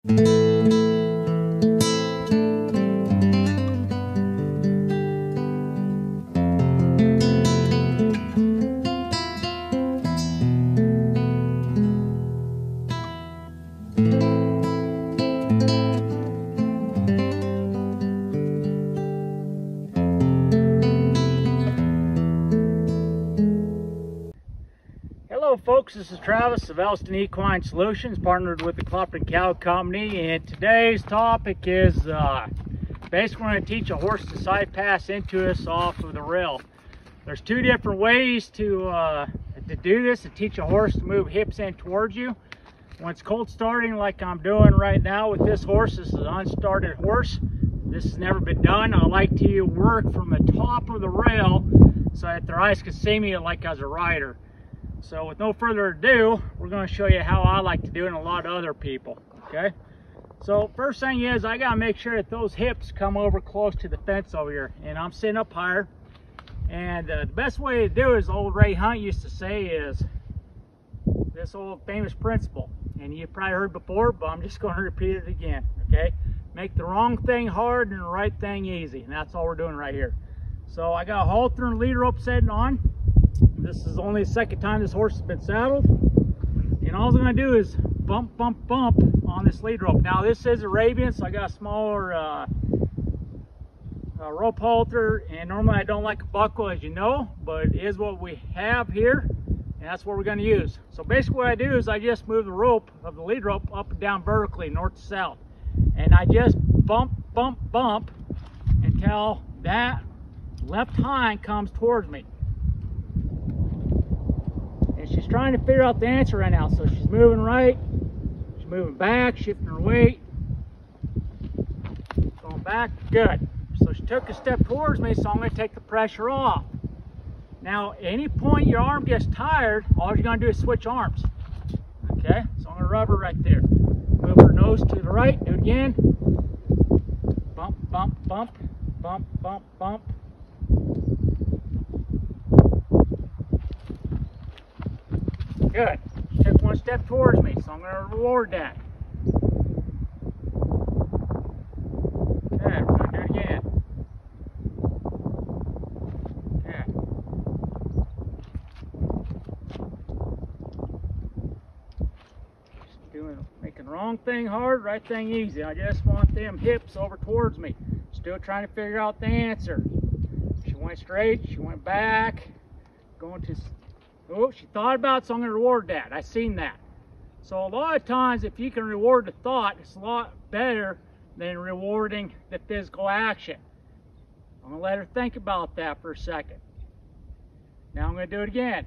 Hello folks, this is Travis of Elston Equine Solutions, partnered with the Clopton Cow Company, and today's topic is basically we're going to teach a horse to side pass into us off of the rail. There's two different ways to do this, to teach a horse to move hips in towards you. When it's cold starting like I'm doing right now with this horse, this is an unstarted horse. This has never been done. I like to work from the top of the rail so that their eyes can see me like as a rider. So with no further ado, we're going to show you how I like to do it and a lot of other people, okay? So first thing is I got to make sure that those hips come over close to the fence over here. And I'm sitting up higher. And the best way to do it, as old Ray Hunt used to say, is this old famous principle. And you've probably heard before, but I'm just going to repeat it again, okay? Make the wrong thing hard and the right thing easy. And that's all we're doing right here. So I got a halter and lead rope setting on. This is only the second time this horse has been saddled. And all I'm going to do is bump, bump, bump on this lead rope. Now this is Arabian, so I got a smaller rope halter. And normally I don't like a buckle, as you know, but it is what we have here. And that's what we're going to use. So basically what I do is I just move the rope of the lead rope up and down vertically, north to south. And I just bump, bump, bump until that left hind comes towards me. She's trying to figure out the answer right now. So she's moving right, she's moving back, shifting her weight, going back, good. So she took a step towards me, so I'm going to take the pressure off. Now, at any point your arm gets tired, all you're going to do is switch arms. Okay, so I'm going to rub her right there. Move her nose to the right, do it again. Bump, bump, bump, bump, bump, bump. Good. She took one step towards me, so I'm going to reward that. Okay, we're going to do it again. Okay. Making the wrong thing hard, right thing easy. I just want them hips over towards me. Still trying to figure out the answer. She went straight, she went back, going to... Oh, she thought about it, so I'm going to reward that. I've seen that. So a lot of times, if you can reward the thought, it's a lot better than rewarding the physical action. I'm going to let her think about that for a second. Now I'm going to do it again.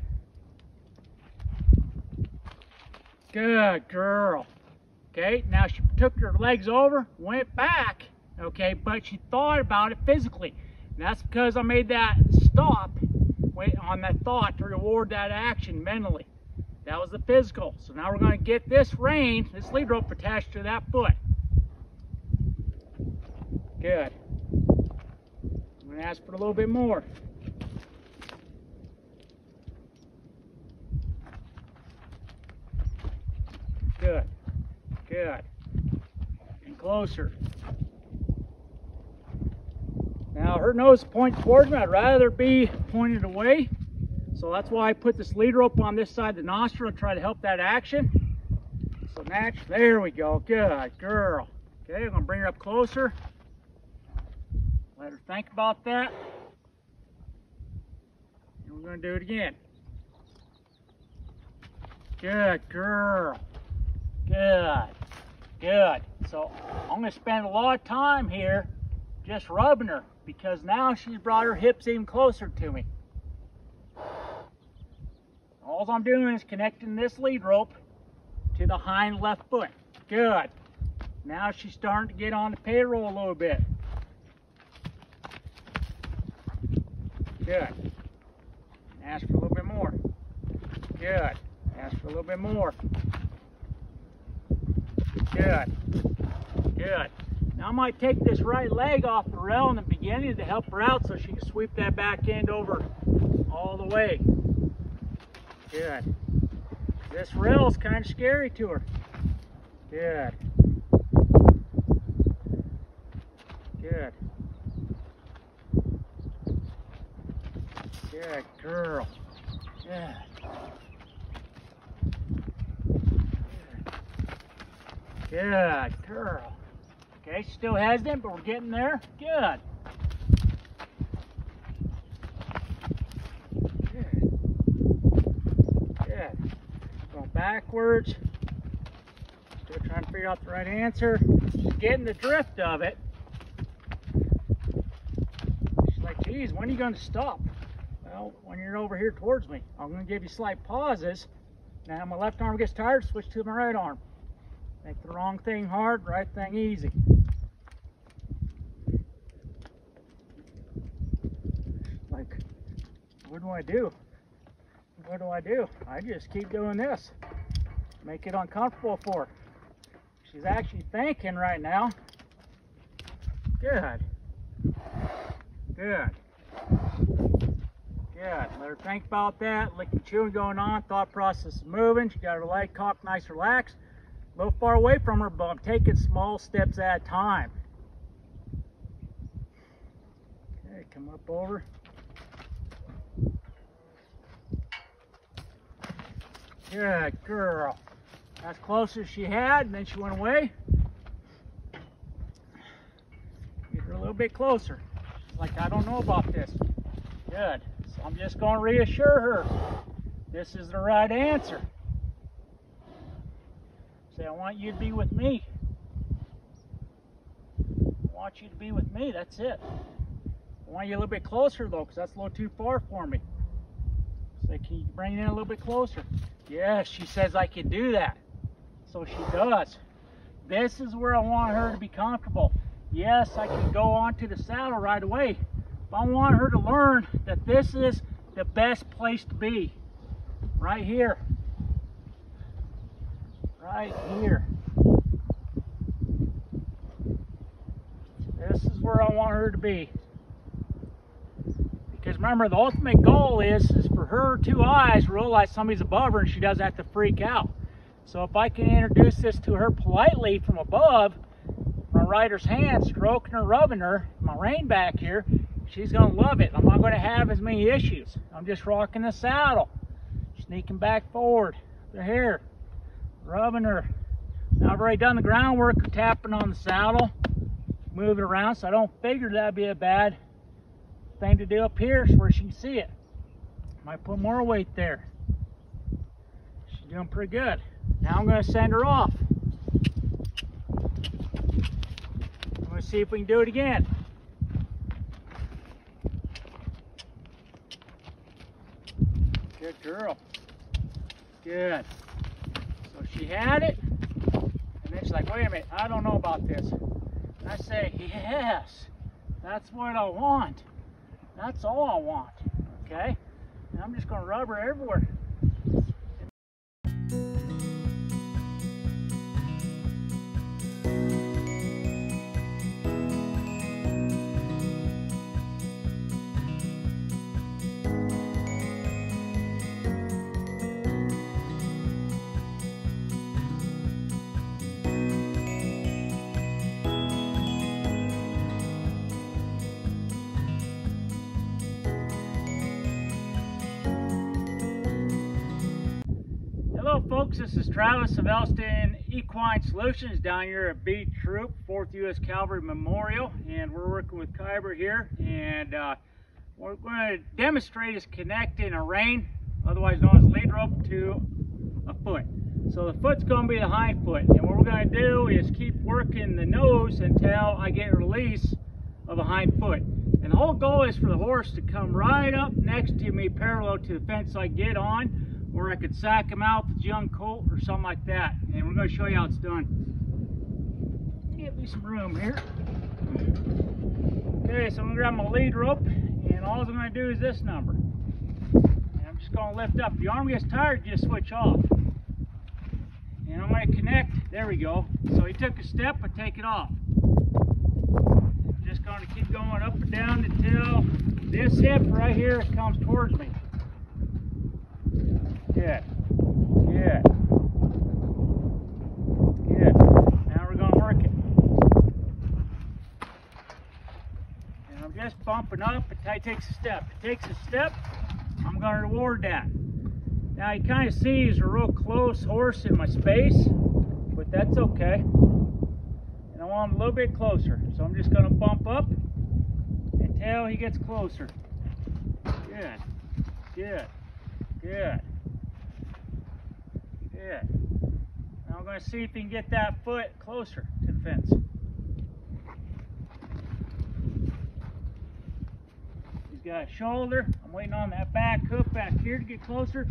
Good girl. Okay, now she took her legs over, went back, okay, but she thought about it physically. And that's because I made that stop on that thought to reward that action mentally. That was the physical. So now we're going to get this rein, this lead rope attached to that foot. Good. I'm going to ask for a little bit more. Good. Good. And closer. Now her nose is pointing towards me. I'd rather be pointed away. So that's why I put this lead rope on this side of the nostril to try to help that action. So naturally, there we go. Good girl. Okay, I'm going to bring her up closer. Let her think about that. And we're going to do it again. Good girl. Good. Good. So I'm going to spend a lot of time here just rubbing her, because now she's brought her hips even closer to me. All I'm doing is connecting this lead rope to the hind left foot. Good. Now she's starting to get on the payroll a little bit. Good. Ask for a little bit more. Good. Ask for a little bit more. Good. Good. Now I might take this right leg off the rail in the beginning to help her out so she can sweep that back end over all the way. Good. This rail is kind of scary to her. Good. Good girl. Yeah. Good girl. Okay, still hesitant, but we're getting there. Good. Good. Good. Going backwards. Still trying to figure out the right answer. She's getting the drift of it. She's like, geez, when are you going to stop? Well, when you're over here towards me. I'm going to give you slight pauses. Now my left arm gets tired, switch to my right arm. Make the wrong thing hard, right thing easy. Like, what do I do? What do I do? I just keep doing this. Make it uncomfortable for her. She's actually thinking right now. Good. Good. Good. Let her think about that. Licking, chewing going on. Thought process is moving. She got her leg cocked, nice, relaxed. A little far away from her, but I'm taking small steps at a time. Okay, come up over. Good girl. As close as she had, and then she went away. Get her a little bit closer. She's like, I don't know about this. Good. So I'm just going to reassure her this is the right answer. Say, I want you to be with me. I want you to be with me. That's it. I want you a little bit closer, though, because that's a little too far for me. Say, can you bring it in a little bit closer? Yes, she says I can do that. So she does. This is where I want her to be comfortable. Yes, I can go onto the saddle right away. But I want her to learn that this is the best place to be. Right here. Right here. This is where I want her to be. Because remember, the ultimate goal is for her two eyes to realize somebody's above her and she doesn't have to freak out. So if I can introduce this to her politely from above, my rider's hand, stroking her, rubbing her, my rein back here, she's going to love it. I'm not going to have as many issues. I'm just rocking the saddle, sneaking back forward, the hair, rubbing her. Now I've already done the groundwork of tapping on the saddle, moving around, so I don't figure that'd be a bad thing to do up here where she can see it. Might put more weight there. She's doing pretty good. Now I'm going to send her off. I'm going to see if we can do it again. Good girl. Good. So she had it, and then she's like, wait a minute, I don't know about this. And I say, yes, that's what I want. That's all I want, okay? And I'm just going to rub her everywhere. Hello folks, this is Travis of Elston Equine Solutions down here at B Troop, 4th U.S. Cavalry Memorial, and we're working with Kyber here, and what we're going to demonstrate is connecting a rein, otherwise known as lead rope, to a foot. So the foot's going to be the hind foot, and what we're going to do is keep working the nose until I get a release of a hind foot. And the whole goal is for the horse to come right up next to me, parallel to the fence I get on, or I could sack him out with a young colt or something like that. And we're going to show you how it's done. Give me some room here. Okay, so I'm going to grab my lead rope, and all I'm going to do is this number. And I'm just going to lift up. If your arm gets tired, just switch off. And I'm going to connect. There we go. So he took a step, I take it off. Just going to keep going up and down until this hip right here comes towards me. Good. Good. Good. Now we're going to work it. And I'm just bumping up until he takes a step. It takes a step, I'm going to reward that. Now you kind of see he's a real close horse in my space, but that's okay. And I want him a little bit closer, so I'm just going to bump up until he gets closer. Good, good, good, good. Now I'm going to see if he can get that foot closer to the fence. He's got a shoulder. I'm waiting on that back hoof back here to get closer.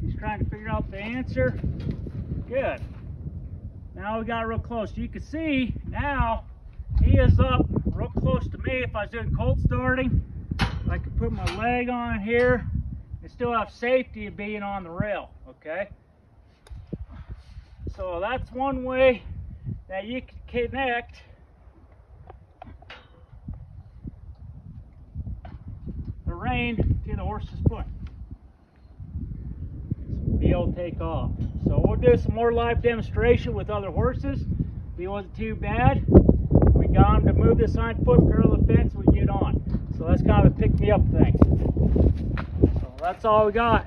He's trying to figure out the answer. Good. Now we got real close. You can see now he is up real close to me. If I was doing colt starting, I could put my leg on here and still have safety of being on the rail, okay? So that's one way that you can connect the rein to the horse's foot. Be able to take off. So we'll do some more live demonstration with other horses. If it wasn't too bad, we got him to move this hind foot parallel to the fence, we get on. So that's kind of a pick me up thing. So that's all we got.